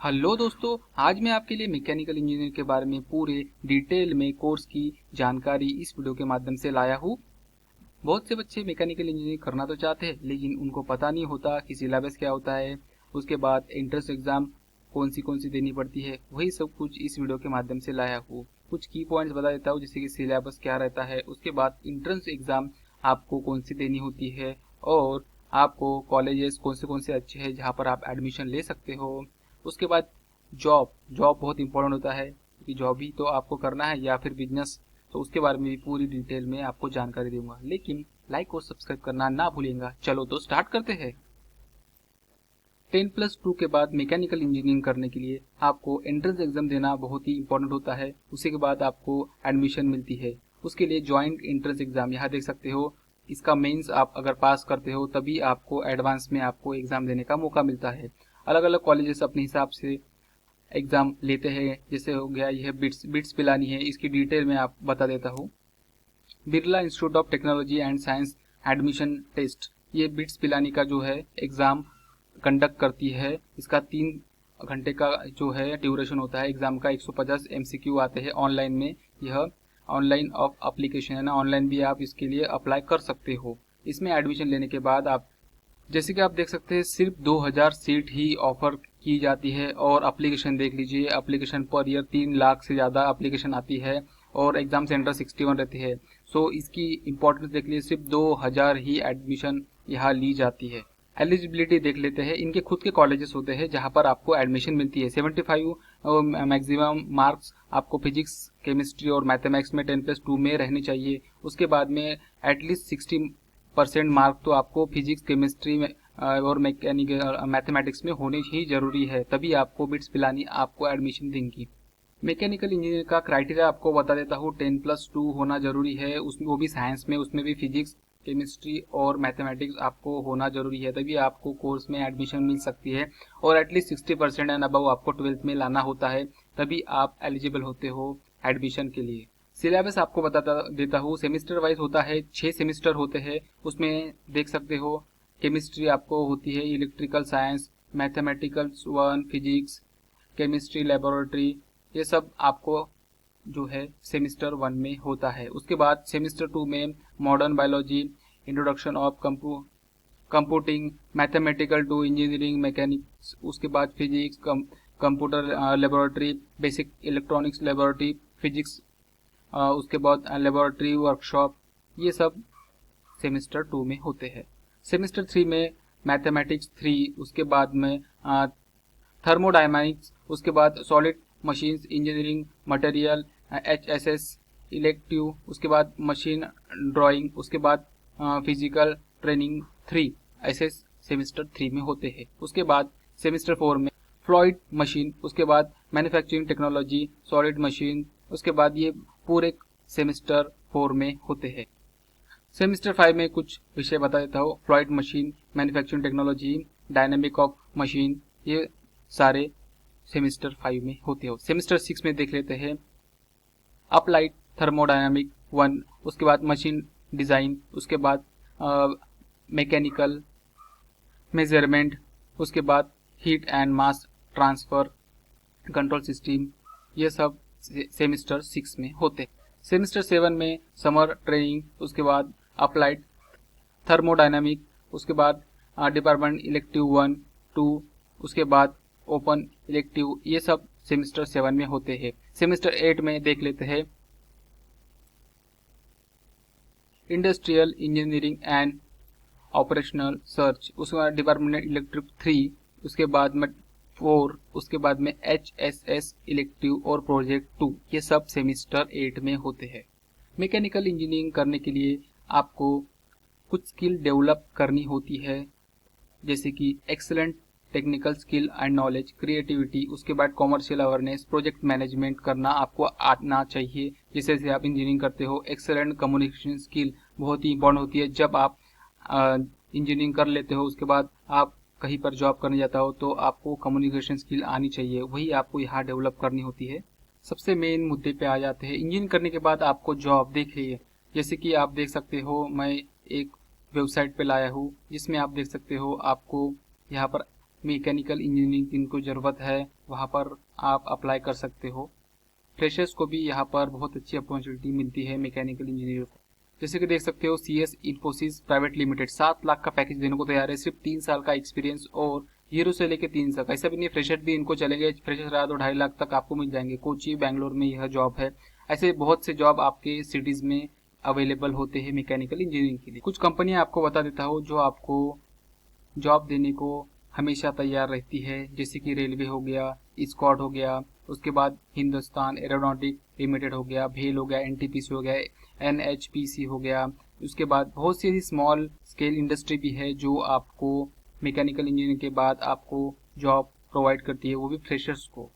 Hello दोस्तों, आज मैं आपके लिए मैकेनिकल इंजीनियर के बारे में पूरे डिटेल में कोर्स की जानकारी इस वीडियो के माध्यम से लाया हूँ। बहुत से बच्चे मैकेनिकल इंजीनियरिंग करना तो चाहते हैं, लेकिन उनको पता नहीं होता कि सिलेबस क्या होता है, उसके बाद एंट्रेंस एग्जाम कौन सी देनी पड़ती है। वही सब कुछ इस वीडियो के माध्यम से लाया हूँ। कुछ की पॉइंट्स बता देता हूँ, जैसे कि सिलेबस क्या रहता है, उसके बाद एंट्रेंस एग्जाम आपको कौन सी देनी होती है, और आपको कॉलेजेस कौन से अच्छे हैं जहाँ पर आप एडमिशन ले सकते हो। उसके बाद जॉब जॉब बहुत इंपॉर्टेंट होता है, कि जॉब ही तो आपको करना है या फिर बिजनेस। तो उसके बारे में भी पूरी डिटेल में आपको जानकारी दूंगा, लेकिन लाइक और सब्सक्राइब करना ना भूलिएगा। चलो तो स्टार्ट करते हैं। 10+2 के बाद मैकेनिकल इंजीनियरिंग करने के लिए आपको एंट्रेंस एग्जाम देना बहुत ही इंपॉर्टेंट होता है। उसी के बाद आपको एडमिशन मिलती है। उसके लिए ज्वाइंट एंट्रेंस एग्जाम यहाँ देख सकते हो। इसका मेंस आप अगर पास करते हो तभी आपको एडवांस में आपको एग्जाम देने का मौका मिलता है। अलग अलग कॉलेजेस अपने हिसाब से एग्जाम लेते हैं। जैसे हो गया यह बिट्स पिलानी है, इसकी डिटेल में आप बता देता हूँ। Birla institute of technology and science admission test, ये बिट्स पिलानी का जो है एग्जाम कंडक्ट करती है। इसका 3 घंटे का जो है ड्यूरेशन होता है एग्जाम का। 150 MCQ आते हैं ऑनलाइन में। यह ऑनलाइन ऑफ एप्लीकेशन है ना, ऑनलाइन भी आप इसके लिए अप्लाई कर सकते हो। इसमें एडमिशन लेने के बाद आप, जैसे कि आप देख सकते हैं, सिर्फ 2000 सीट ही ऑफर की जाती है। और एप्लीकेशन देख लीजिए, एप्लीकेशन पर ईयर 3 लाख से ज़्यादा एप्लीकेशन आती है, और एग्जाम सेंटर 61 रहते हैं। सो इसकी इंपॉर्टेंस देख लीजिए, सिर्फ 2000 ही एडमिशन यहाँ ली जाती है। एलिजिबिलिटी देख लेते हैं। इनके खुद के कॉलेजेस होते हैं जहाँ पर आपको एडमिशन मिलती है। 75 मैक्सिमम मार्क्स आपको फिजिक्स, केमिस्ट्री और मैथमेटिक्स में 10+2 में रहने चाहिए। उसके बाद में एटलीस्ट 60% मार्क तो आपको फिजिक्स, केमिस्ट्री में और मैकेनिकल मैथमेटिक्स में होने ही जरूरी है, तभी आपको बिट्स पिलानी आपको एडमिशन देंगी। मैकेनिकल इंजीनियर का क्राइटेरिया आपको बता देता हूँ। 10+2 होना जरूरी है, उसमें वो भी साइंस में, उसमें भी फिजिक्स, केमिस्ट्री और मैथमेटिक्स आपको होना जरूरी है, तभी आपको कोर्स में एडमिशन मिल सकती है। और एटलीस्ट 60% एंड अबव आपको 12th में लाना होता है, तभी आप एलिजिबल होते हो एडमिशन के लिए। सिलेबस आपको बताता देता हूँ। सेमिस्टर वाइज होता है, 6 सेमिस्टर होते हैं। उसमें देख सकते हो, केमिस्ट्री आपको होती है, electrical science, mathematical 1, physics, chemistry laboratory, ये सब आपको जो है सेमिस्टर 1 में होता है। उसके बाद सेमिस्टर 2 में modern biology, introduction of computing, mathematical to engineering mechanics, उसके बाद physics, computer laboratory, basic electronics laboratory, physics, उसके बाद लेबोरेटरी वर्कशॉप, ये सब सेमिस्टर 2 में होते हैं। सेमिस्टर 3 में मैथमेटिक्स 3, उसके बाद में थर्मोडायनामिक्स, उसके बाद solid machines engineering, material, HSS elective, उसके बाद मशीन ड्राइंग, उसके बाद फिजिकल ट्रेनिंग 3, ऐसे सेमिस्टर 3 में होते हैं। उसके बाद सेमिस्टर 4 में फ्लूइड मशीन, उसके बाद मैन्युफैक्चरिंग टेक्नोलॉजी, सॉलिड मशीन, उसके बाद ये पूरे सेमिस्टर 4 में होते हैं। सेमिस्टर 5 में कुछ विषय बता देता हूँ। Fluid machine, manufacturing technology, dynamic of machine, ये सारे सेमिस्टर 5 में होते हो। सेमिस्टर 6 में देख लेते हैं अप्लाइड थर्मोडायनामिक 1, उसके बाद मशीन डिजाइन, उसके बाद मैकेनिकल मेजरमेंट, उसके बाद heat and mass transfer control system, ये सब सेमिस्टर 6 में होते। सेमिस्टर 7 में समर ट्रेनिंग, उसके बाद अप्लाइड थर्मोडायनामिक, उसके बाद डिपार्टमेंट इलेक्टिव 1, 2, उसके बाद ओपन इलेक्टिव, ये सब सेमिस्टर 7 में होते हैं। सेमिस्टर 8 में देख लेते हैं industrial engineering and operational search, उसके बाद डिपार्टमेंट इलेक्ट्रिक 3, उसके बाद में 4, उसके बाद में HSS इलेक्टिव और प्रोजेक्ट 2, ये सब सेमिस्टर 8 में होते हैं। मैकेनिकल इंजीनियरिंग करने के लिए आपको कुछ स्किल डेवलप करनी होती है, जैसे कि excellent technical skill and knowledge, creativity, उसके बाद कॉमर्शियल अवेयरनेस, प्रोजेक्ट मैनेजमेंट करना आपको आना चाहिए। जैसे जैसे आप इंजीनियरिंग करते हो, एक्सीलेंट कम्युनिकेशन स्किल बहुत ही इंपॉर्टेंट होती है। जब आप इंजीनियरिंग कर लेते हो, उसके बाद आप कहीं पर जॉब करने जाता हो, तो आपको कम्युनिकेशन स्किल आनी चाहिए, वही आपको यहाँ डेवलप करनी होती है। सबसे मेन मुद्दे पे आ जाते हैं। इंजीनियरिंग करने के बाद आपको जॉब देखिए, जैसे कि आप देख सकते हो, मैं एक वेबसाइट पे लाया हूँ जिसमें आप देख सकते हो आपको यहाँ पर मैकेनिकल इंजीनियरिंग जिनको ज़रूरत है वहाँ पर आप अप्लाई कर सकते हो। फ्रेशर्स को भी यहाँ पर बहुत अच्छी अपॉर्चुनिटी मिलती है मैकेनिकल इंजीनियर को। जैसे कि देख सकते हो CS Infosys private limited 7 lakh का पैकेज देने को तैयार है, सिर्फ 3 साल का एक्सपीरियंस और 0 से लेकर 3 साल का। ऐसा भी नहीं फ्रेशर भी इनको चलेंगे, फ्रेशर रहा तो 2.5 लाख तक आपको मिल जाएंगे। कोची बैंगलोर में यह जॉब है। ऐसे बहुत से जॉब आपके सिटीज में अवेलेबल होते हैं मैकेनिकल इंजीनियरिंग के लिए। कुछ कंपनियां आपको बता देता हूँ जो आपको जॉब देने को हमेशा तैयार रहती है, जैसे कि रेलवे हो गया, स्कॉट हो गया, उसके बाद हिंदुस्तान एरोनॉटिक लिमिटेड हो गया, भेल हो गया, NTPC हो गया, NHPC हो गया। उसके बाद बहुत सी ऐसी स्मॉल स्केल इंडस्ट्री भी है जो आपको मैकेनिकल इंजीनियरिंग के बाद आपको जॉब प्रोवाइड करती है, वो भी फ्रेशर्स को।